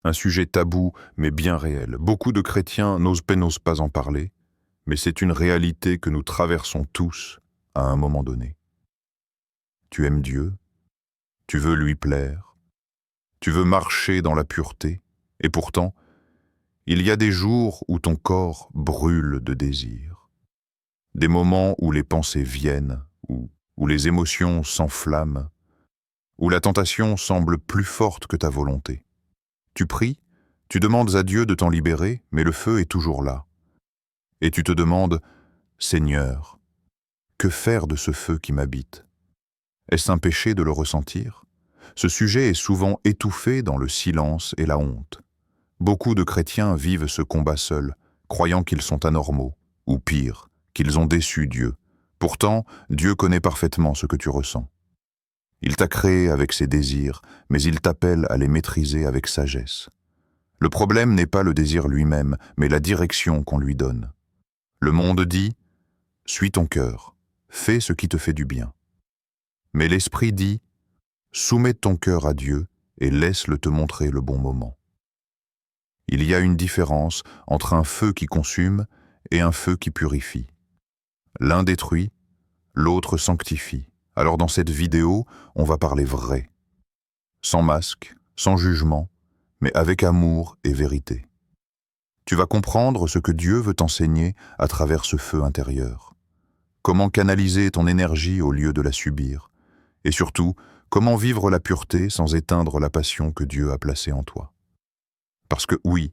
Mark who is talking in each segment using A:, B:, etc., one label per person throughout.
A: Un sujet tabou, mais bien réel. Beaucoup de chrétiens n'osent pas en parler, mais c'est une réalité que nous traversons tous à un moment donné. Tu aimes Dieu, tu veux lui plaire, tu veux marcher dans la pureté, et pourtant, il y a des jours où ton corps brûle de désir. Des moments où les pensées viennent, où les émotions s'enflamment, où la tentation semble plus forte que ta volonté. Tu pries, tu demandes à Dieu de t'en libérer, mais le feu est toujours là. Et tu te demandes, Seigneur, que faire de ce feu qui m'habite? Est-ce un péché de le ressentir? Ce sujet est souvent étouffé dans le silence et la honte. Beaucoup de chrétiens vivent ce combat seuls, croyant qu'ils sont anormaux, ou pire, qu'ils ont déçu Dieu. Pourtant, Dieu connaît parfaitement ce que tu ressens. Il t'a créé avec ses désirs, mais il t'appelle à les maîtriser avec sagesse. Le problème n'est pas le désir lui-même, mais la direction qu'on lui donne. Le monde dit « Suis ton cœur, fais ce qui te fait du bien ». Mais l'esprit dit « Soumets ton cœur à Dieu et laisse-le te montrer le bon moment ». Il y a une différence entre un feu qui consume et un feu qui purifie. L'un détruit, l'autre sanctifie. Alors dans cette vidéo, on va parler vrai. Sans masque, sans jugement, mais avec amour et vérité. Tu vas comprendre ce que Dieu veut t'enseigner à travers ce feu intérieur. Comment canaliser ton énergie au lieu de la subir. Et surtout, comment vivre la pureté sans éteindre la passion que Dieu a placée en toi. Parce que oui,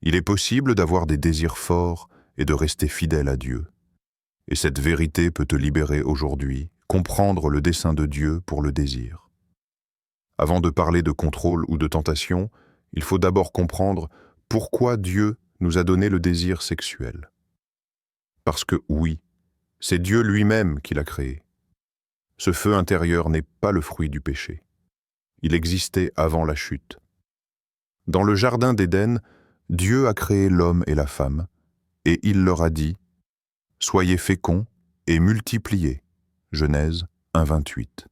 A: il est possible d'avoir des désirs forts et de rester fidèle à Dieu. Et cette vérité peut te libérer aujourd'hui, comprendre le dessein de Dieu pour le désir. Avant de parler de contrôle ou de tentation, il faut d'abord comprendre pourquoi Dieu nous a donné le désir sexuel. Parce que oui, c'est Dieu lui-même qui l'a créé. Ce feu intérieur n'est pas le fruit du péché. Il existait avant la chute. Dans le jardin d'Éden, Dieu a créé l'homme et la femme, et il leur a dit « Soyez féconds et multipliez » Genèse 1:28.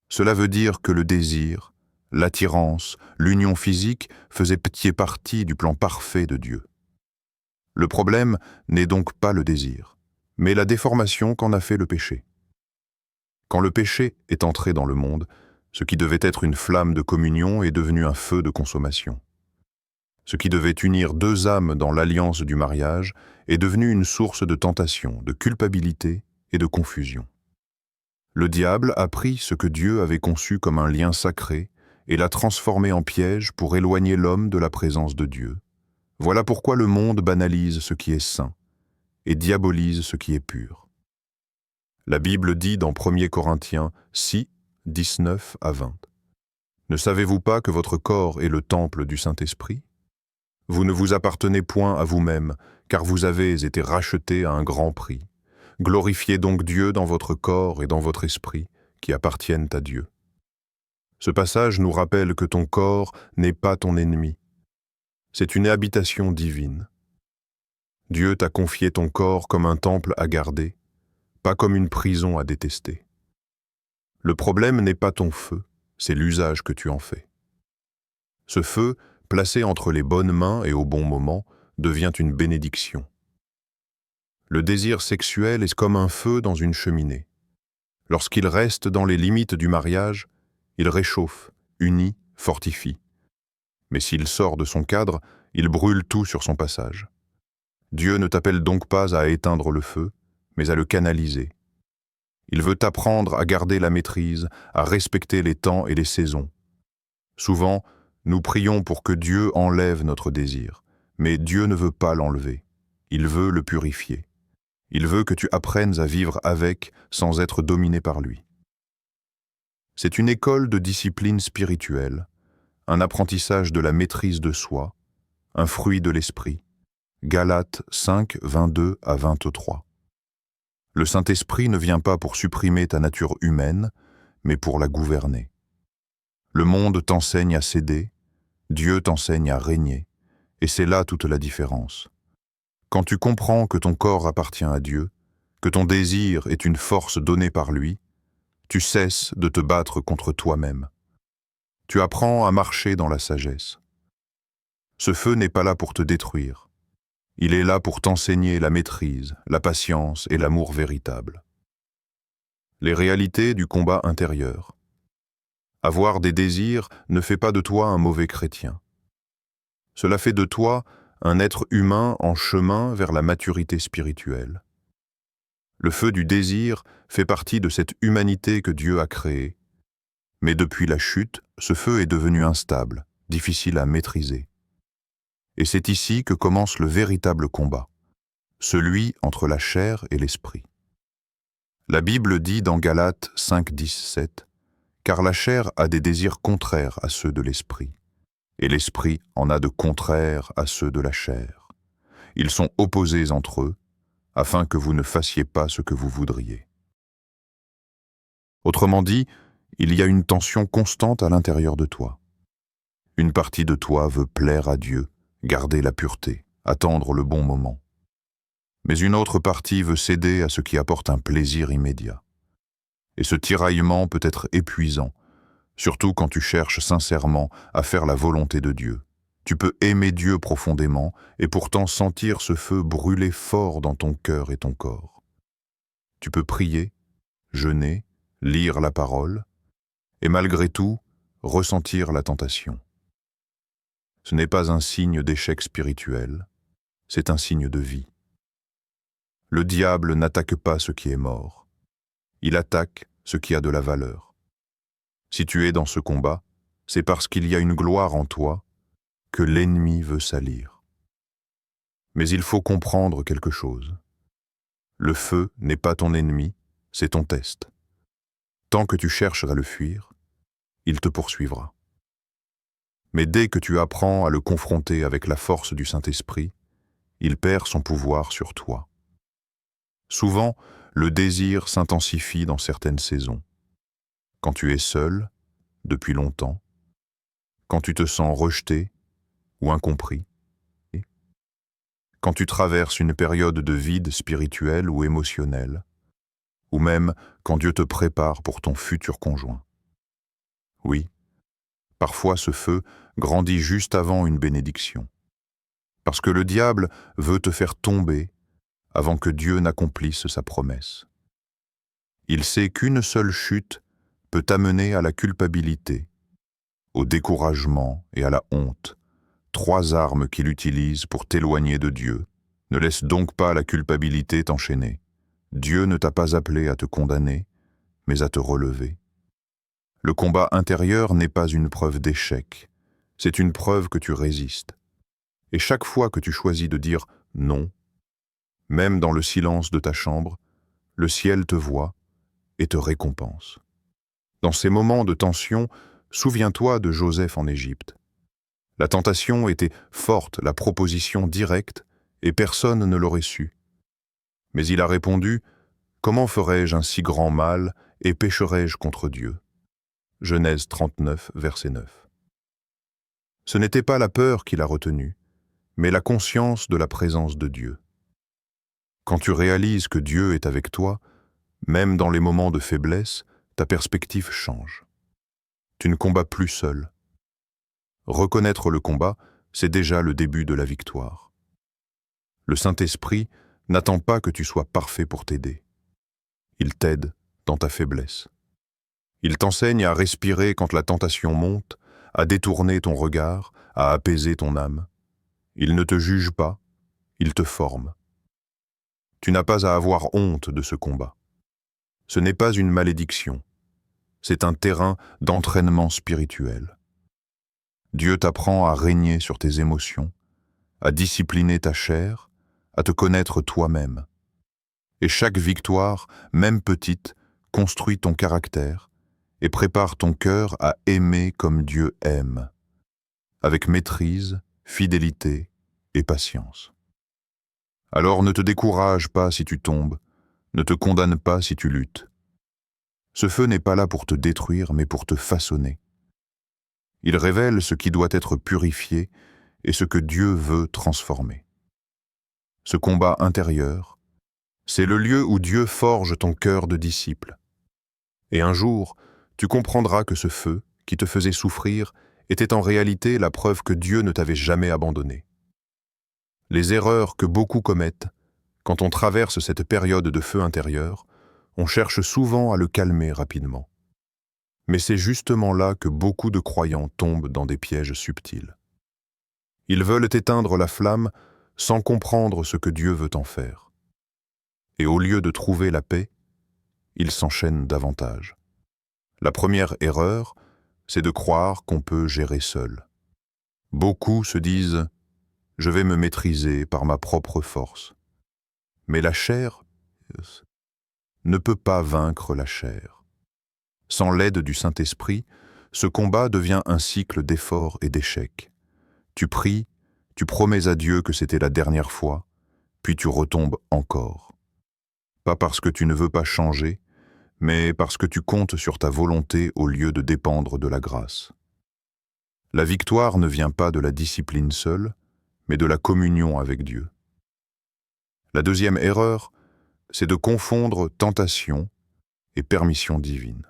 A: Cela veut dire que le désir, l'attirance, l'union physique faisaient partie du plan parfait de Dieu. Le problème n'est donc pas le désir, mais la déformation qu'en a fait le péché. Quand le péché est entré dans le monde, ce qui devait être une flamme de communion est devenu un feu de consommation. Ce qui devait unir deux âmes dans l'alliance du mariage est devenu une source de tentation, de culpabilité et de confusion. Le diable a pris ce que Dieu avait conçu comme un lien sacré et l'a transformé en piège pour éloigner l'homme de la présence de Dieu. Voilà pourquoi le monde banalise ce qui est saint et diabolise ce qui est pur. La Bible dit dans 1 Corinthiens 6, 19-20. Ne savez-vous pas que votre corps est le temple du Saint-Esprit? Vous ne vous appartenez point à vous-même, car vous avez été rachetés à un grand prix. Glorifiez donc Dieu dans votre corps et dans votre esprit, qui appartiennent à Dieu. Ce passage nous rappelle que ton corps n'est pas ton ennemi. C'est une habitation divine. Dieu t'a confié ton corps comme un temple à garder, pas comme une prison à détester. Le problème n'est pas ton feu, c'est l'usage que tu en fais. Ce feu, placé entre les bonnes mains et au bon moment, devient une bénédiction. Le désir sexuel est comme un feu dans une cheminée. Lorsqu'il reste dans les limites du mariage, il réchauffe, unit, fortifie. Mais s'il sort de son cadre, il brûle tout sur son passage. Dieu ne t'appelle donc pas à éteindre le feu, mais à le canaliser. Il veut t'apprendre à garder la maîtrise, à respecter les temps et les saisons. Souvent, nous prions pour que Dieu enlève notre désir, mais Dieu ne veut pas l'enlever. Il veut le purifier. Il veut que tu apprennes à vivre avec sans être dominé par lui. C'est une école de discipline spirituelle, un apprentissage de la maîtrise de soi, un fruit de l'esprit. Galates 5, 22-23. Le Saint-Esprit ne vient pas pour supprimer ta nature humaine, mais pour la gouverner. Le monde t'enseigne à céder, Dieu t'enseigne à régner, et c'est là toute la différence. Quand tu comprends que ton corps appartient à Dieu, que ton désir est une force donnée par lui, tu cesses de te battre contre toi-même. Tu apprends à marcher dans la sagesse. Ce feu n'est pas là pour te détruire. Il est là pour t'enseigner la maîtrise, la patience et l'amour véritable. Les réalités du combat intérieur. Avoir des désirs ne fait pas de toi un mauvais chrétien. Cela fait de toi un être humain en chemin vers la maturité spirituelle. Le feu du désir fait partie de cette humanité que Dieu a créée. Mais depuis la chute, ce feu est devenu instable, difficile à maîtriser. Et c'est ici que commence le véritable combat, celui entre la chair et l'esprit. La Bible dit dans Galates 5:17, « Car la chair a des désirs contraires à ceux de l'esprit, et l'esprit en a de contraires à ceux de la chair. Ils sont opposés entre eux, afin que vous ne fassiez pas ce que vous voudriez. » Autrement dit, il y a une tension constante à l'intérieur de toi. Une partie de toi veut plaire à Dieu, garder la pureté, attendre le bon moment. Mais une autre partie veut céder à ce qui apporte un plaisir immédiat. Et ce tiraillement peut être épuisant, surtout quand tu cherches sincèrement à faire la volonté de Dieu. Tu peux aimer Dieu profondément et pourtant sentir ce feu brûler fort dans ton cœur et ton corps. Tu peux prier, jeûner, lire la parole, et malgré tout, ressentir la tentation. Ce n'est pas un signe d'échec spirituel, c'est un signe de vie. Le diable n'attaque pas ce qui est mort, il attaque ce qui a de la valeur. Si tu es dans ce combat, c'est parce qu'il y a une gloire en toi que l'ennemi veut salir. Mais il faut comprendre quelque chose. Le feu n'est pas ton ennemi, c'est ton test. Tant que tu cherches à le fuir, il te poursuivra. Mais dès que tu apprends à le confronter avec la force du Saint-Esprit, il perd son pouvoir sur toi. Souvent, le désir s'intensifie dans certaines saisons. Quand tu es seul, depuis longtemps, quand tu te sens rejeté ou incompris, quand tu traverses une période de vide spirituel ou émotionnel, ou même quand Dieu te prépare pour ton futur conjoint. Oui, parfois ce feu grandit juste avant une bénédiction, parce que le diable veut te faire tomber avant que Dieu n'accomplisse sa promesse. Il sait qu'une seule chute peut t'amener à la culpabilité, au découragement et à la honte, 3 armes qu'il utilise pour t'éloigner de Dieu. Ne laisse donc pas la culpabilité t'enchaîner. Dieu ne t'a pas appelé à te condamner, mais à te relever. Le combat intérieur n'est pas une preuve d'échec, c'est une preuve que tu résistes. Et chaque fois que tu choisis de dire non, même dans le silence de ta chambre, le ciel te voit et te récompense. Dans ces moments de tension, souviens-toi de Joseph en Égypte. La tentation était forte, la proposition directe, et personne ne l'aurait su. Mais il a répondu, « Comment ferais-je un si grand mal et pécherais-je contre Dieu ?» Genèse 39, verset 9. Ce n'était pas la peur qui l'a retenu, mais la conscience de la présence de Dieu. Quand tu réalises que Dieu est avec toi, même dans les moments de faiblesse, ta perspective change. Tu ne combats plus seul. Reconnaître le combat, c'est déjà le début de la victoire. Le Saint-Esprit n'attend pas que tu sois parfait pour t'aider. Il t'aide dans ta faiblesse. Il t'enseigne à respirer quand la tentation monte, à détourner ton regard, à apaiser ton âme. Il ne te juge pas, il te forme. Tu n'as pas à avoir honte de ce combat. Ce n'est pas une malédiction, c'est un terrain d'entraînement spirituel. Dieu t'apprend à régner sur tes émotions, à discipliner ta chair, à te connaître toi-même. Et chaque victoire, même petite, construit ton caractère et prépare ton cœur à aimer comme Dieu aime, avec maîtrise, fidélité et patience. Alors ne te décourage pas si tu tombes, ne te condamne pas si tu luttes. Ce feu n'est pas là pour te détruire, mais pour te façonner. Il révèle ce qui doit être purifié et ce que Dieu veut transformer. Ce combat intérieur, c'est le lieu où Dieu forge ton cœur de disciple. Et un jour, tu comprendras que ce feu, qui te faisait souffrir, était en réalité la preuve que Dieu ne t'avait jamais abandonné. Les erreurs que beaucoup commettent, quand on traverse cette période de feu intérieur, on cherche souvent à le calmer rapidement. Mais c'est justement là que beaucoup de croyants tombent dans des pièges subtils. Ils veulent éteindre la flamme sans comprendre ce que Dieu veut en faire. Et au lieu de trouver la paix, ils s'enchaînent davantage. La première erreur, c'est de croire qu'on peut gérer seul. Beaucoup se disent « je vais me maîtriser par ma propre force ». Mais la chair ne peut pas vaincre la chair. Sans l'aide du Saint-Esprit, ce combat devient un cycle d'efforts et d'échecs. Tu pries, tu promets à Dieu que c'était la dernière fois, puis tu retombes encore. Pas parce que tu ne veux pas changer, mais parce que tu comptes sur ta volonté au lieu de dépendre de la grâce. La victoire ne vient pas de la discipline seule, mais de la communion avec Dieu. La deuxième erreur, c'est de confondre tentation et permission divine.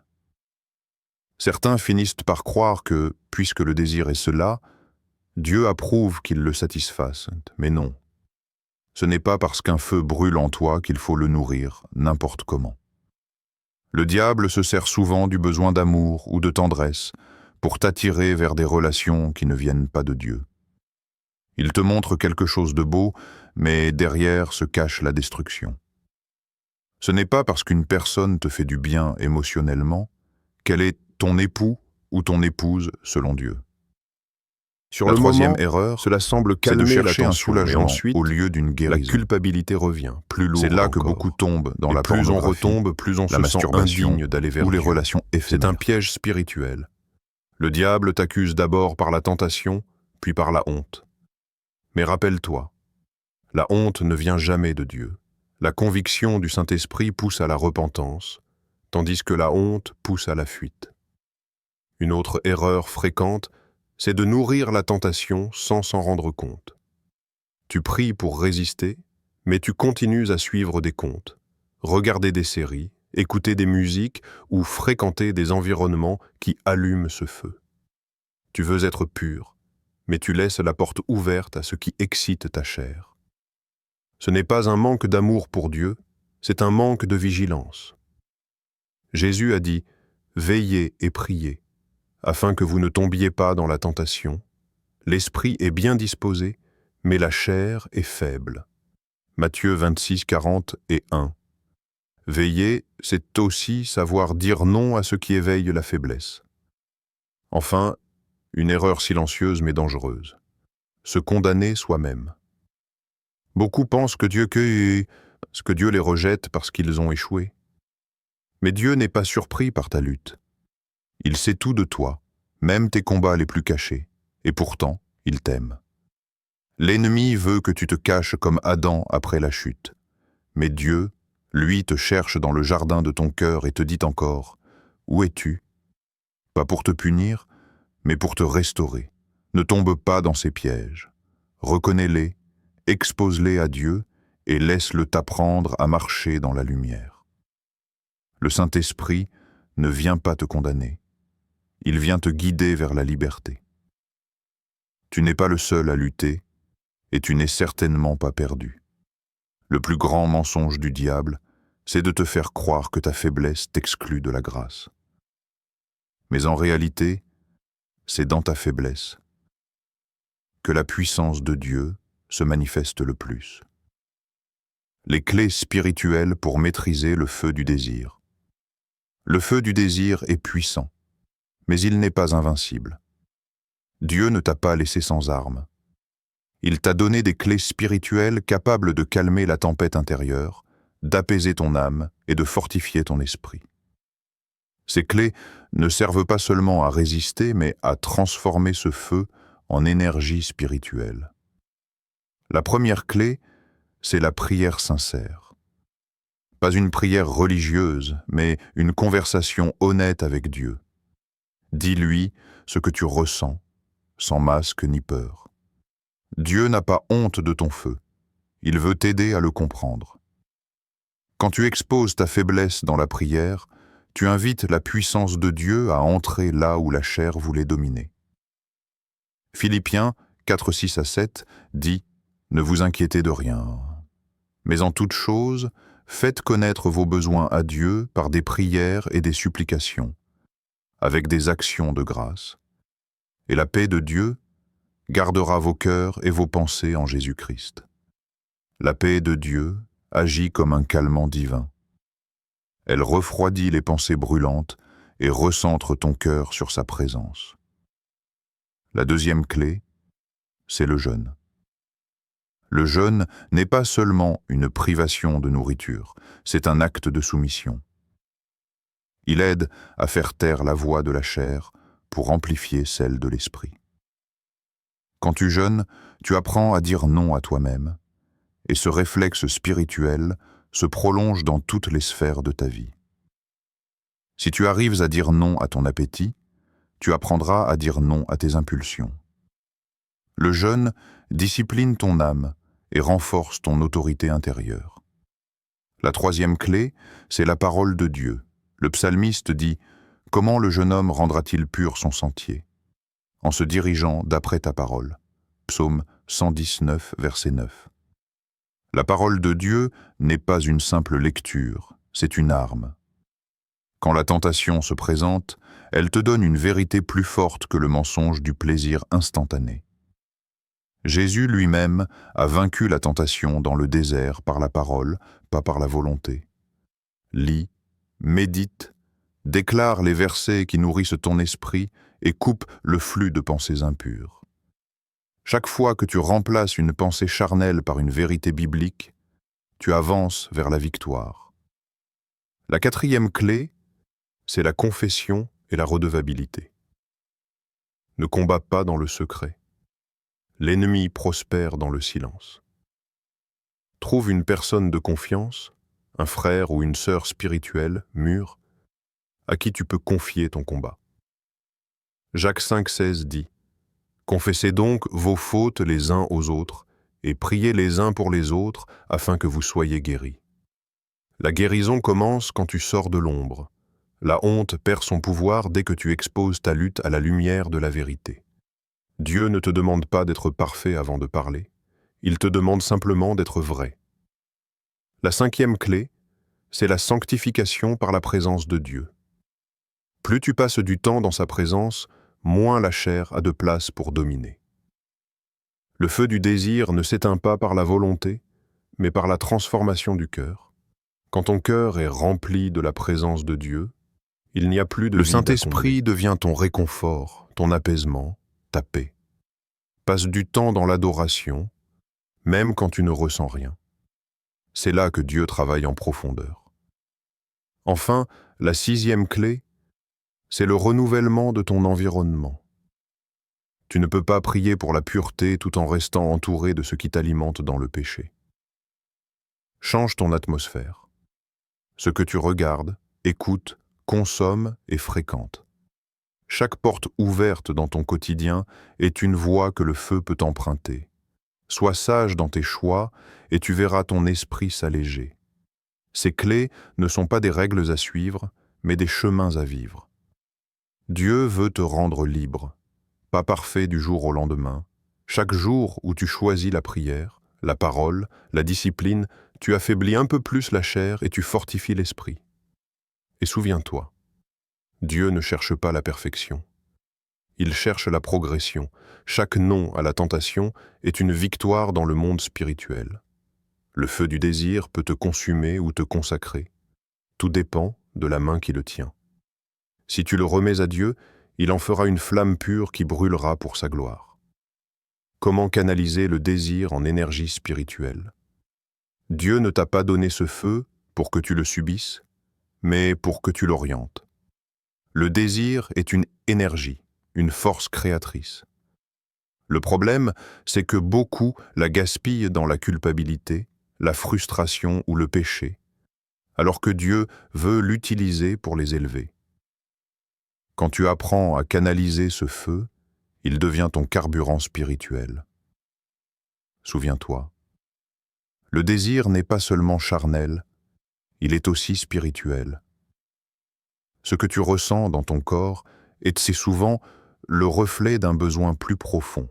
A: Certains finissent par croire que, puisque le désir est cela, Dieu approuve qu'il le satisfasse, mais non. Ce n'est pas parce qu'un feu brûle en toi qu'il faut le nourrir n'importe comment. Le diable se sert souvent du besoin d'amour ou de tendresse pour t'attirer vers des relations qui ne viennent pas de Dieu. Il te montre quelque chose de beau, mais derrière se cache la destruction. Ce n'est pas parce qu'une personne te fait du bien émotionnellement qu'elle est ton époux ou ton épouse selon Dieu.
B: Sur
A: La
B: le
A: troisième
B: moment,
A: erreur,
B: cela semble
A: c'est de
B: calmer la
A: chercher un
B: tension, mais
A: soulagement
B: ensuite,
A: au lieu d'une
B: la
A: guérison.
B: culpabilité revient, plus lourde
A: C'est là que
B: encore.
A: beaucoup tombent dans
B: Et
A: la
B: plus on
A: pornographie,
B: retombe, plus on
A: la
B: se sent
A: masturbation
B: indigne d'aller vers
A: ou les
B: Dieu.
A: relations
B: C'est
A: éphémères.
B: un
A: Piège spirituel. Le diable t'accuse d'abord par la tentation, puis par la honte. Mais rappelle-toi, la honte ne vient jamais de Dieu. La conviction du Saint-Esprit pousse à la repentance, tandis que la honte pousse à la fuite. Une autre erreur fréquente, c'est de nourrir la tentation sans s'en rendre compte. Tu pries pour résister, mais tu continues à suivre des contes, regarder des séries, écouter des musiques ou fréquenter des environnements qui allument ce feu. Tu veux être pur, mais tu laisses la porte ouverte à ce qui excite ta chair. Ce n'est pas un manque d'amour pour Dieu, c'est un manque de vigilance. Jésus a dit « Veillez et priez » afin que vous ne tombiez pas dans la tentation. L'esprit est bien disposé, mais la chair est faible. Matthieu 26, 40 et 1. Veiller, c'est aussi savoir dire non à ce qui éveille la faiblesse. Enfin, une erreur silencieuse mais dangereuse. Se condamner soi-même. Beaucoup pensent que Dieu les rejette parce qu'ils ont échoué. Mais Dieu n'est pas surpris par ta lutte. Il sait tout de toi, même tes combats les plus cachés, et pourtant, il t'aime. L'ennemi veut que tu te caches comme Adam après la chute. Mais Dieu, lui, te cherche dans le jardin de ton cœur et te dit encore « Où es-tu » Pas pour te punir, mais pour te restaurer. Ne tombe pas dans ses pièges. Reconnais-les, expose-les à Dieu et laisse-le t'apprendre à marcher dans la lumière. Le Saint-Esprit ne vient pas te condamner. Il vient te guider vers la liberté. Tu n'es pas le seul à lutter et tu n'es certainement pas perdu. Le plus grand mensonge du diable, c'est de te faire croire que ta faiblesse t'exclut de la grâce. Mais en réalité, c'est dans ta faiblesse que la puissance de Dieu se manifeste le plus. Les clés spirituelles pour maîtriser le feu du désir. Le feu du désir est puissant, mais il n'est pas invincible. Dieu ne t'a pas laissé sans armes. Il t'a donné des clés spirituelles capables de calmer la tempête intérieure, d'apaiser ton âme et de fortifier ton esprit. Ces clés ne servent pas seulement à résister, mais à transformer ce feu en énergie spirituelle. La première clé, c'est la prière sincère. Pas une prière religieuse, mais une conversation honnête avec Dieu. Dis-lui ce que tu ressens, sans masque ni peur. Dieu n'a pas honte de ton feu. Il veut t'aider à le comprendre. Quand tu exposes ta faiblesse dans la prière, tu invites la puissance de Dieu à entrer là où la chair voulait dominer. Philippiens 4, 6 à 7 dit « Ne vous inquiétez de rien, mais en toute chose, faites connaître vos besoins à Dieu par des prières et des supplications, avec des actions de grâce. Et la paix de Dieu gardera vos cœurs et vos pensées en Jésus-Christ. La paix de Dieu agit comme un calmant divin. Elle refroidit les pensées brûlantes et recentre ton cœur sur sa présence. La deuxième clé, c'est le jeûne. Le jeûne n'est pas seulement une privation de nourriture, c'est un acte de soumission. Il aide à faire taire la voix de la chair pour amplifier celle de l'esprit. Quand tu jeûnes, tu apprends à dire non à toi-même, et ce réflexe spirituel se prolonge dans toutes les sphères de ta vie. Si tu arrives à dire non à ton appétit, tu apprendras à dire non à tes impulsions. Le jeûne discipline ton âme et renforce ton autorité intérieure. La troisième clé, c'est la parole de Dieu. Le psalmiste dit « Comment le jeune homme rendra-t-il pur son sentier ?» En se dirigeant d'après ta parole. Psaume 119, verset 9. La parole de Dieu n'est pas une simple lecture, c'est une arme. Quand la tentation se présente, elle te donne une vérité plus forte que le mensonge du plaisir instantané. Jésus lui-même a vaincu la tentation dans le désert par la parole, pas par la volonté. Lis, médite, déclare les versets qui nourrissent ton esprit et coupe le flux de pensées impures. Chaque fois que tu remplaces une pensée charnelle par une vérité biblique, tu avances vers la victoire. La quatrième clé, c'est la confession et la redevabilité. Ne combats pas dans le secret. L'ennemi prospère dans le silence. Trouve une personne de confiance, un frère ou une sœur spirituelle, mûre, à qui tu peux confier ton combat. Jacques 5,16 dit « Confessez donc vos fautes les uns aux autres et priez les uns pour les autres afin que vous soyez guéris. » La guérison commence quand tu sors de l'ombre. La honte perd son pouvoir dès que tu exposes ta lutte à la lumière de la vérité. Dieu ne te demande pas d'être parfait avant de parler, il te demande simplement d'être vrai. La cinquième clé, c'est la sanctification par la présence de Dieu. Plus tu passes du temps dans sa présence, moins la chair a de place pour dominer. Le feu du désir ne s'éteint pas par la volonté, mais par la transformation du cœur. Quand ton cœur est rempli de la présence de Dieu, il n'y a plus de
B: Le
A: vide à
B: Saint-Esprit
A: combler. Devient ton réconfort, ton apaisement, ta paix. Passe du temps dans l'adoration, même quand tu ne ressens rien. C'est là que Dieu travaille en profondeur. Enfin, la sixième clé, c'est le renouvellement de ton environnement. Tu ne peux pas prier pour la pureté tout en restant entouré de ce qui t'alimente dans le péché. Change ton atmosphère. Ce que tu regardes, écoutes, consommes et fréquentes. Chaque porte ouverte dans ton quotidien est une voie que le feu peut emprunter. Sois sage dans tes choix et tu verras ton esprit s'alléger. Ces clés ne sont pas des règles à suivre, mais des chemins à vivre. Dieu veut te rendre libre, pas parfait du jour au lendemain. Chaque jour où tu choisis la prière, la parole, la discipline, tu affaiblis un peu plus la chair et tu fortifies l'esprit. Et souviens-toi, Dieu ne cherche pas la perfection. Il cherche la progression. Chaque non à la tentation est une victoire dans le monde spirituel. Le feu du désir peut te consumer ou te consacrer. Tout dépend de la main qui le tient. Si tu le remets à Dieu, il en fera une flamme pure qui brûlera pour sa gloire. Comment canaliser le désir en énergie spirituelle? Dieu ne t'a pas donné ce feu pour que tu le subisses, mais pour que tu l'orientes. Le désir est une énergie, une force créatrice. Le problème, c'est que beaucoup la gaspillent dans la culpabilité, la frustration ou le péché, alors que Dieu veut l'utiliser pour les élever. Quand tu apprends à canaliser ce feu, il devient ton carburant spirituel. Souviens-toi, le désir n'est pas seulement charnel, il est aussi spirituel. Ce que tu ressens dans ton corps est, c'est souvent le reflet d'un besoin plus profond,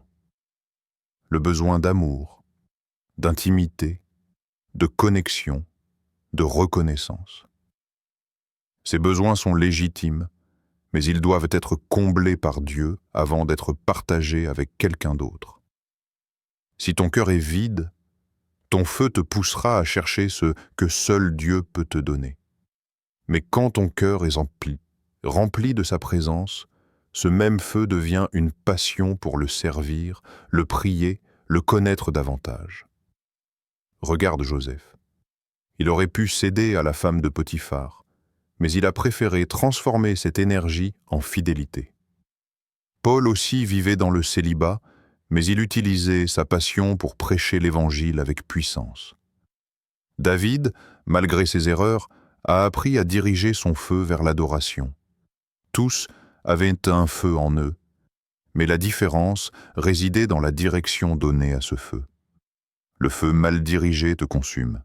A: le besoin d'amour, d'intimité, de connexion, de reconnaissance. Ces besoins sont légitimes, mais ils doivent être comblés par Dieu avant d'être partagés avec quelqu'un d'autre. Si ton cœur est vide, ton feu te poussera à chercher ce que seul Dieu peut te donner. Mais quand ton cœur est rempli de sa présence, ce même feu devient une passion pour le servir, le prier, le connaître davantage. Regarde Joseph. Il aurait pu céder à la femme de Potiphar, mais il a préféré transformer cette énergie en fidélité. Paul aussi vivait dans le célibat, mais il utilisait sa passion pour prêcher l'Évangile avec puissance. David, malgré ses erreurs, a appris à diriger son feu vers l'adoration. Tous avaient un feu en eux, mais la différence résidait dans la direction donnée à ce feu. Le feu mal dirigé te consume.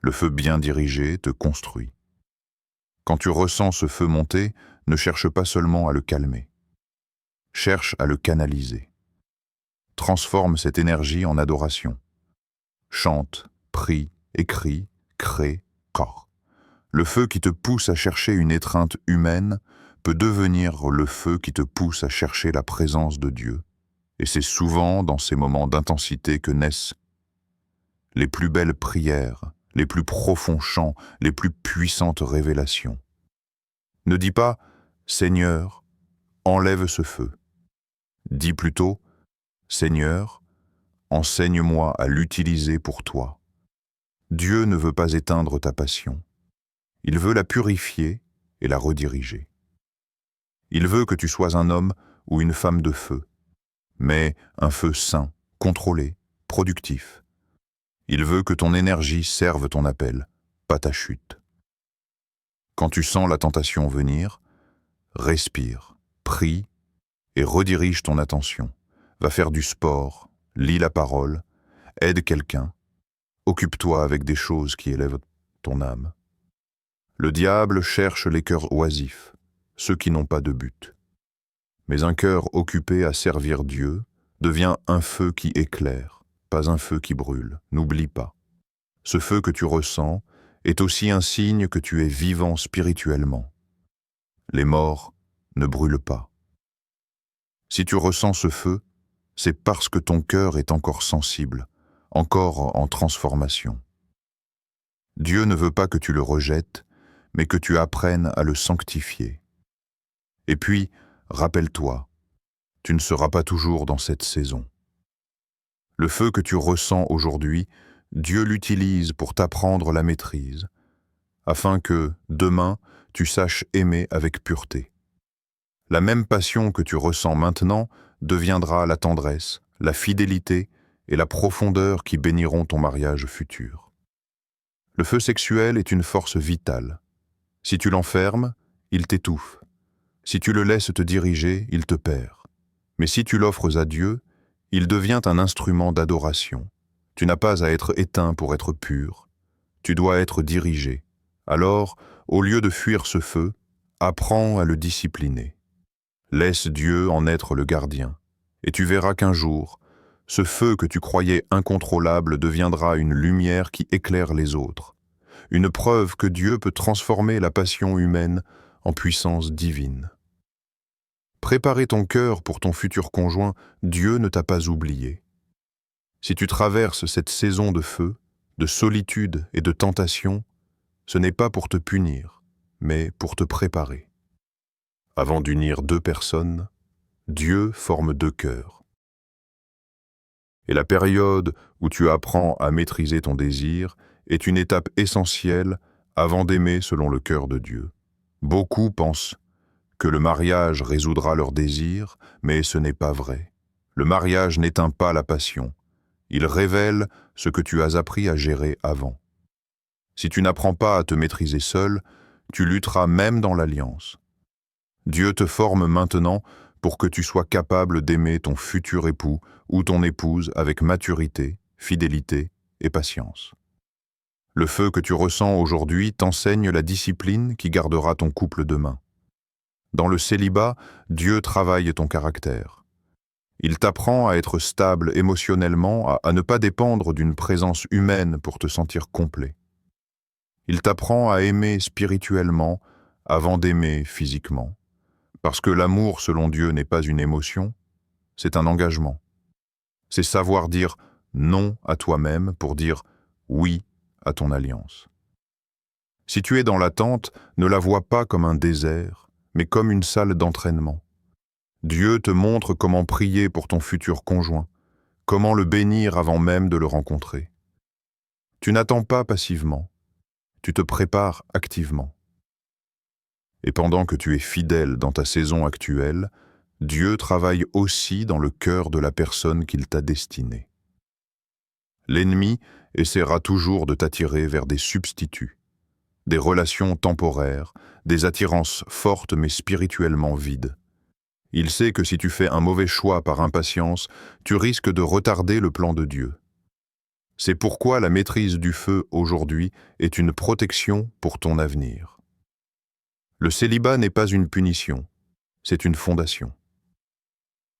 A: Le feu bien dirigé te construit. Quand tu ressens ce feu monter, ne cherche pas seulement à le calmer. Cherche à le canaliser. Transforme cette énergie en adoration. Chante, prie, écris, crée, corps. Le feu qui te pousse à chercher une étreinte humaine peut devenir le feu qui te pousse à chercher la présence de Dieu. Et c'est souvent dans ces moments d'intensité que naissent les plus belles prières, les plus profonds chants, les plus puissantes révélations. Ne dis pas « Seigneur, enlève ce feu ». Dis plutôt « Seigneur, enseigne-moi à l'utiliser pour toi ». Dieu ne veut pas éteindre ta passion. Il veut la purifier et la rediriger. Il veut que tu sois un homme ou une femme de feu, mais un feu sain, contrôlé, productif. Il veut que ton énergie serve ton appel, pas ta chute. Quand tu sens la tentation venir, respire, prie et redirige ton attention. Va faire du sport, lis la parole, aide quelqu'un, occupe-toi avec des choses qui élèvent ton âme. Le diable cherche les cœurs oisifs, ceux qui n'ont pas de but. Mais un cœur occupé à servir Dieu devient un feu qui éclaire, pas un feu qui brûle. N'oublie pas. Ce feu que tu ressens est aussi un signe que tu es vivant spirituellement. Les morts ne brûlent pas. Si tu ressens ce feu, c'est parce que ton cœur est encore sensible, encore en transformation. Dieu ne veut pas que tu le rejettes, mais que tu apprennes à le sanctifier. Et puis, rappelle-toi, tu ne seras pas toujours dans cette saison. Le feu que tu ressens aujourd'hui, Dieu l'utilise pour t'apprendre la maîtrise, afin que, demain, tu saches aimer avec pureté. La même passion que tu ressens maintenant deviendra la tendresse, la fidélité et la profondeur qui béniront ton mariage futur. Le feu sexuel est une force vitale. Si tu l'enfermes, il t'étouffe. Si tu le laisses te diriger, il te perd. Mais si tu l'offres à Dieu, il devient un instrument d'adoration. Tu n'as pas à être éteint pour être pur. Tu dois être dirigé. Alors, au lieu de fuir ce feu, apprends à le discipliner. Laisse Dieu en être le gardien, et tu verras qu'un jour, ce feu que tu croyais incontrôlable deviendra une lumière qui éclaire les autres, une preuve que Dieu peut transformer la passion humaine en puissance divine. Préparer ton cœur pour ton futur conjoint, Dieu ne t'a pas oublié. Si tu traverses cette saison de feu, de solitude et de tentation, ce n'est pas pour te punir, mais pour te préparer. Avant d'unir deux personnes, Dieu forme deux cœurs. Et la période où tu apprends à maîtriser ton désir est une étape essentielle avant d'aimer selon le cœur de Dieu. Beaucoup pensent que le mariage résoudra leurs désirs, mais ce n'est pas vrai. Le mariage n'éteint pas la passion. Il révèle ce que tu as appris à gérer avant. Si tu n'apprends pas à te maîtriser seul, tu lutteras même dans l'alliance. Dieu te forme maintenant pour que tu sois capable d'aimer ton futur époux ou ton épouse avec maturité, fidélité et patience. Le feu que tu ressens aujourd'hui t'enseigne la discipline qui gardera ton couple demain. Dans le célibat, Dieu travaille ton caractère. Il t'apprend à être stable émotionnellement, à ne pas dépendre d'une présence humaine pour te sentir complet. Il t'apprend à aimer spirituellement avant d'aimer physiquement. Parce que l'amour, selon Dieu, n'est pas une émotion, c'est un engagement. C'est savoir dire non à toi-même pour dire oui à ton alliance. Si tu es dans l'attente, ne la vois pas comme un désert, mais comme une salle d'entraînement. Dieu te montre comment prier pour ton futur conjoint, comment le bénir avant même de le rencontrer. Tu n'attends pas passivement, tu te prépares activement. Et pendant que tu es fidèle dans ta saison actuelle, Dieu travaille aussi dans le cœur de la personne qu'il t'a destinée. L'ennemi essaiera toujours de t'attirer vers des substituts, des relations temporaires, des attirances fortes mais spirituellement vides. Il sait que si tu fais un mauvais choix par impatience, tu risques de retarder le plan de Dieu. C'est pourquoi la maîtrise du feu aujourd'hui est une protection pour ton avenir. Le célibat n'est pas une punition, c'est une fondation.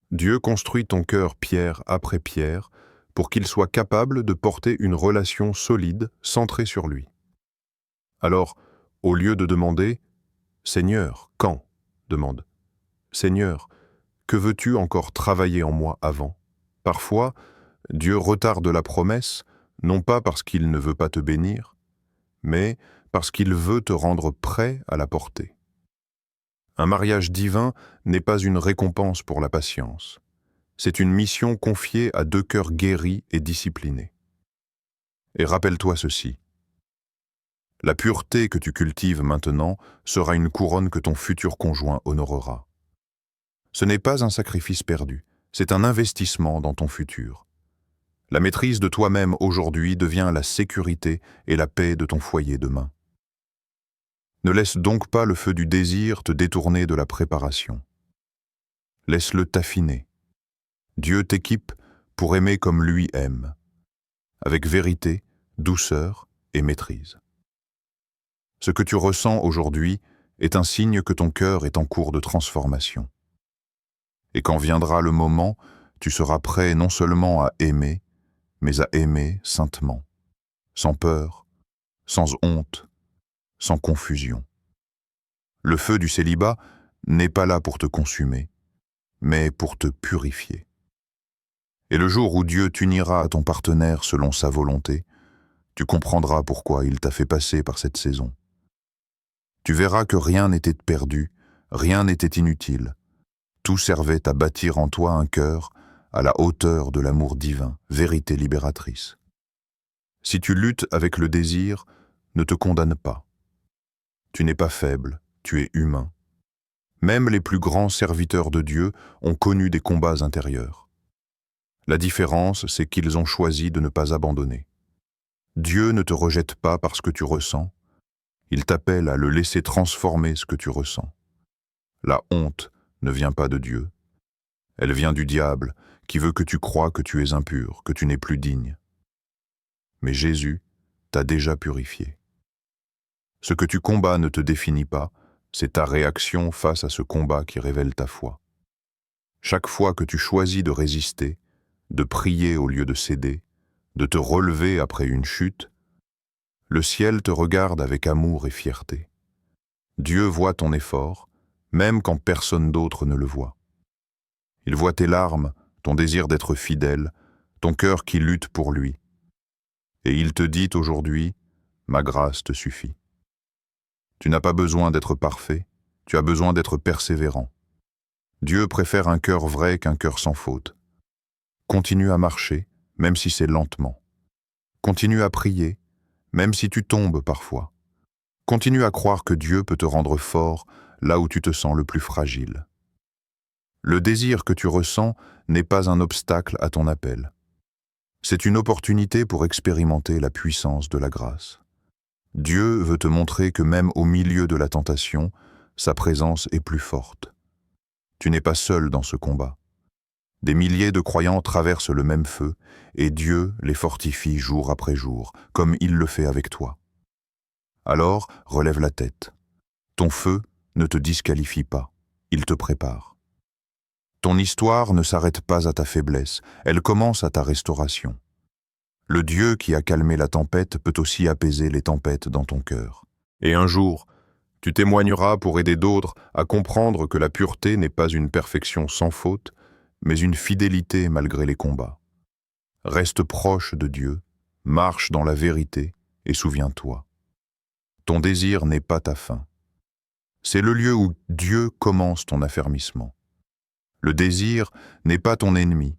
A: Dieu construit ton cœur pierre après pierre pour qu'il soit capable de porter une relation solide centrée sur lui. Alors, au lieu de demander « Seigneur, quand ?» demande « Seigneur, que veux-tu encore travailler en moi avant ?» Parfois, Dieu retarde la promesse, non pas parce qu'il ne veut pas te bénir, mais parce qu'il veut te rendre prêt à la porter. Un mariage divin n'est pas une récompense pour la patience. C'est une mission confiée à deux cœurs guéris et disciplinés. Et rappelle-toi ceci. La pureté que tu cultives maintenant sera une couronne que ton futur conjoint honorera. Ce n'est pas un sacrifice perdu, c'est un investissement dans ton futur. La maîtrise de toi-même aujourd'hui devient la sécurité et la paix de ton foyer demain. Ne laisse donc pas le feu du désir te détourner de la préparation. Laisse-le t'affiner. Dieu t'équipe pour aimer comme lui aime, avec vérité, douceur et maîtrise. Ce que tu ressens aujourd'hui est un signe que ton cœur est en cours de transformation. Et quand viendra le moment, tu seras prêt non seulement à aimer, mais à aimer saintement, sans peur, sans honte, sans confusion. Le feu du célibat n'est pas là pour te consumer, mais pour te purifier. Et le jour où Dieu t'unira à ton partenaire selon sa volonté, tu comprendras pourquoi il t'a fait passer par cette saison. Tu verras que rien n'était perdu, rien n'était inutile. Tout servait à bâtir en toi un cœur à la hauteur de l'amour divin, vérité libératrice. Si tu luttes avec le désir, ne te condamne pas. Tu n'es pas faible, tu es humain. Même les plus grands serviteurs de Dieu ont connu des combats intérieurs. La différence, c'est qu'ils ont choisi de ne pas abandonner. Dieu ne te rejette pas parce que tu ressens. Il t'appelle à le laisser transformer ce que tu ressens. La honte ne vient pas de Dieu. Elle vient du diable, qui veut que tu crois que tu es impur, que tu n'es plus digne. Mais Jésus t'a déjà purifié. Ce que tu combats ne te définit pas, c'est ta réaction face à ce combat qui révèle ta foi. Chaque fois que tu choisis de résister, de prier au lieu de céder, de te relever après une chute, le ciel te regarde avec amour et fierté. Dieu voit ton effort, même quand personne d'autre ne le voit. Il voit tes larmes, ton désir d'être fidèle, ton cœur qui lutte pour lui. Et il te dit aujourd'hui, « Ma grâce te suffit ». Tu n'as pas besoin d'être parfait, tu as besoin d'être persévérant. Dieu préfère un cœur vrai qu'un cœur sans faute. Continue à marcher, même si c'est lentement. Continue à prier, même si tu tombes parfois. Continue à croire que Dieu peut te rendre fort là où tu te sens le plus fragile. Le désir que tu ressens n'est pas un obstacle à ton appel. C'est une opportunité pour expérimenter la puissance de la grâce. Dieu veut te montrer que même au milieu de la tentation, sa présence est plus forte. Tu n'es pas seul dans ce combat. Des milliers de croyants traversent le même feu et Dieu les fortifie jour après jour, comme il le fait avec toi. Alors, relève la tête. Ton feu ne te disqualifie pas. Il te prépare. Ton histoire ne s'arrête pas à ta faiblesse, elle commence à ta restauration. Le Dieu qui a calmé la tempête peut aussi apaiser les tempêtes dans ton cœur. Et un jour, tu témoigneras pour aider d'autres à comprendre que la pureté n'est pas une perfection sans faute, mais une fidélité malgré les combats. Reste proche de Dieu, marche dans la vérité et souviens-toi. Ton désir n'est pas ta fin. C'est le lieu où Dieu commence ton affermissement. Le désir n'est pas ton ennemi.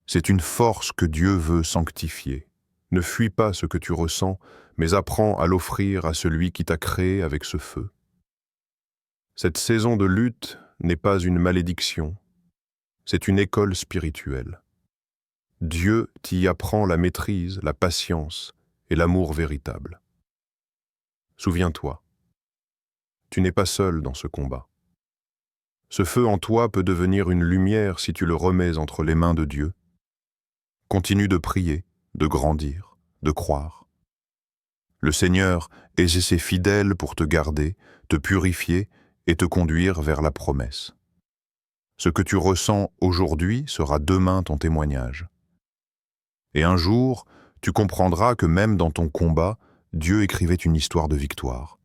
A: C'est une force que Dieu veut sanctifier. Ne fuis pas ce que tu ressens, mais apprends à l'offrir à celui qui t'a créé avec ce feu. Cette saison de lutte n'est pas une malédiction, c'est une école spirituelle. Dieu t'y apprend la maîtrise, la patience et l'amour véritable. Souviens-toi, tu n'es pas seul dans ce combat. Ce feu en toi peut devenir une lumière si tu le remets entre les mains de Dieu. Continue de prier, de grandir, de croire. Le Seigneur est assez fidèle pour te garder, te purifier et te conduire vers la promesse. Ce que tu ressens aujourd'hui sera demain ton témoignage. Et un jour, tu comprendras que même dans ton combat, Dieu écrivait une histoire de victoire.